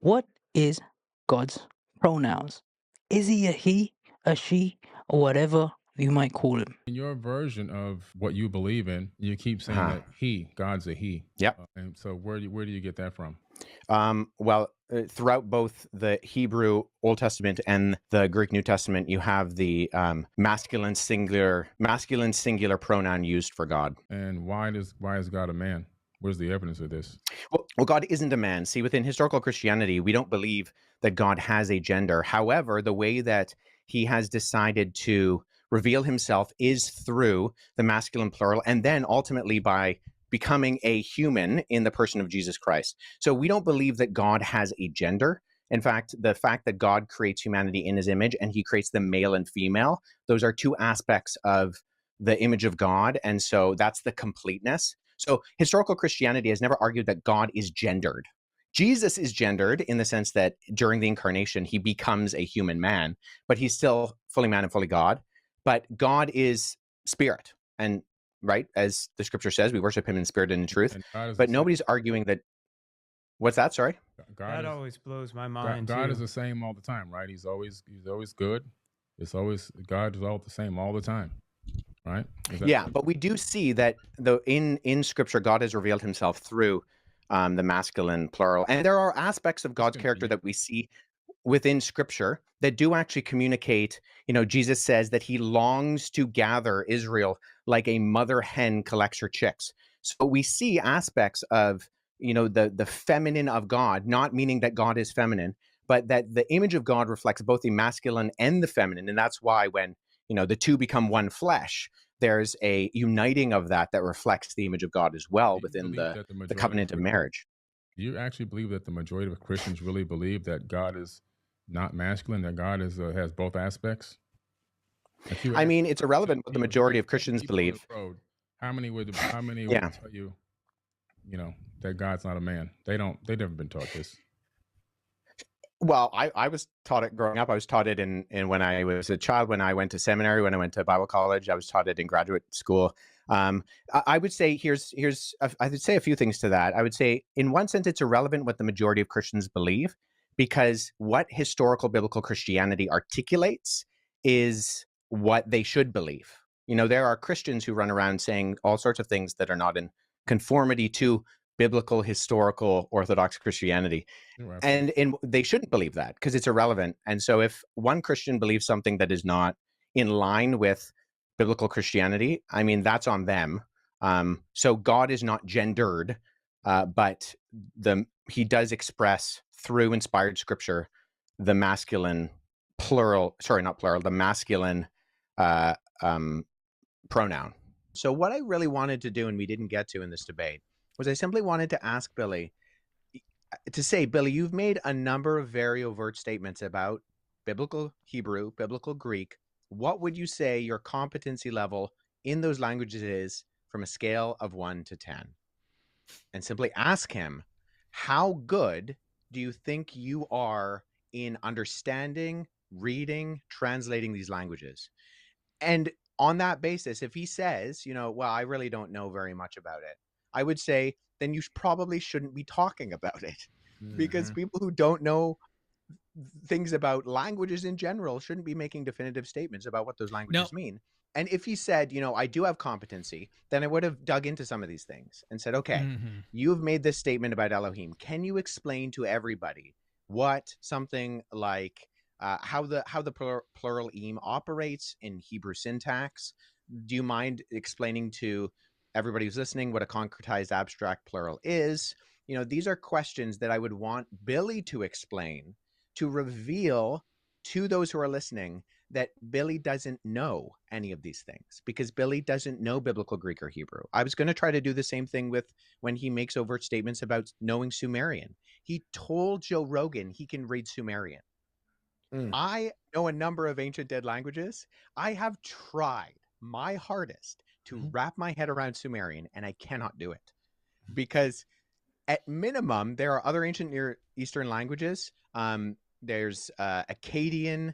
What is God's pronouns? Is he a he, a she, or whatever you might call him? In your version of what you believe in, you keep saying Uh-huh. that he, God's a he. Yep. And so where do you get that from? Throughout both the Hebrew Old Testament and the Greek New Testament, you have the masculine singular pronoun used for God. And why is God a man? Where's the evidence of this? Well, God isn't a man. See, within historical Christianity, we don't believe that God has a gender. However, the way that he has decided to reveal himself is through the masculine plural, and then ultimately by becoming a human in the person of Jesus Christ. So we don't believe that God has a gender. In fact, the fact that God creates humanity in his image and he creates them male and female, those are two aspects of the image of God. And so that's the completeness. So historical Christianity has never argued that God is gendered. Jesus is gendered in the sense that during the incarnation, he becomes a human man, but he's still fully man and fully God. But God is spirit. And right, as the scripture says, we worship him in spirit and in truth. And God is the But same. nobody's arguing that. What's that? Sorry. God That is always blows my mind God is too. the same all the time, right? He's always good. It's always God is all the same all the time, right? Is that Yeah, but we do see that though in Scripture, God has revealed Himself through the masculine plural, and there are aspects of just God's character continue? that we see within Scripture that do actually communicate. Jesus says that He longs to gather Israel like a mother hen collects her chicks. So we see aspects of the feminine of God, not meaning that God is feminine, but that the image of God reflects both the masculine and the feminine, and that's why when the two become one flesh, there's a uniting of that reflects the image of God as well Do you within believe the that the the majority of covenant of marriage. do you actually believe that the majority of Christians really believe that God is not masculine, that God is has both aspects? If you I ask mean, it's irrelevant what the if majority you of ask 10 Christians people on the believe. road, how many would Yeah. tell you, that God's not a man? They've never been taught this. Well, I was taught it growing up. I was taught it in when I was a child, when I went to seminary, when I went to Bible college. I was taught it in graduate school. I would say I would say a few things to that. I would say, in one sense, it's irrelevant what the majority of Christians believe, because what historical biblical Christianity articulates is what they should believe. There are Christians who run around saying all sorts of things that are not in conformity to biblical, historical, Orthodox Christianity. You're absolutely And they shouldn't believe that because it's irrelevant. And so if one Christian believes something that is not in line with biblical Christianity, I mean, that's on them. So God is not gendered, but he does express through inspired scripture the masculine the masculine uh, um, pronoun. So what I really wanted to do, and we didn't get to in this debate, was I simply wanted to ask Billy, Billy, you've made a number of very overt statements about biblical Hebrew, biblical Greek. What would you say your competency level in those languages is from a scale of 1 to 10? And simply ask him, how good do you think you are in understanding, reading, translating these languages? And on that basis, if he says, well, I really don't know very much about it, I would say, then you probably shouldn't be talking about it, because Mhm. people who don't know things about languages in general shouldn't be making definitive statements about what those No. languages mean. And if he said, I do have competency, then I would have dug into some of these things and said, okay, Mhm. you have made this statement about Elohim. Can you explain to everybody what something like how the plural im operates in Hebrew syntax? Do you mind explaining to everybody who's listening what a concretized abstract plural is? These are questions that I would want Billy to explain, to reveal to those who are listening that Billy doesn't know any of these things, because Billy doesn't know biblical Greek or Hebrew. I was going to try to do the same thing with when he makes overt statements about knowing Sumerian. He told Joe Rogan he can read Sumerian. I know a number of ancient dead languages. I have tried my hardest to wrap my head around Sumerian, and I cannot do it, because at minimum, there are other ancient Near Eastern languages. There's Akkadian,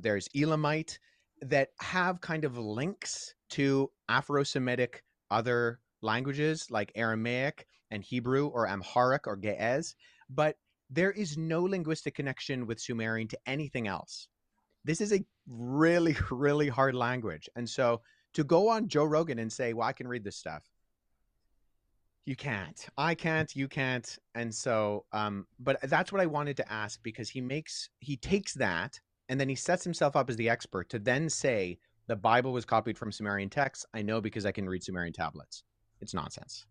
there's Elamite, that have kind of links to Afro-Semitic other languages like Aramaic and Hebrew or Amharic or Ge'ez, but there is no linguistic connection with Sumerian to anything else. This is a really, really hard language. And so to go on Joe Rogan and say, well, I can read this stuff, you can't. I can't, you can't. And so, but that's what I wanted to ask, because he takes that and then he sets himself up as the expert to then say the Bible was copied from Sumerian texts. I know because I can read Sumerian tablets. It's nonsense.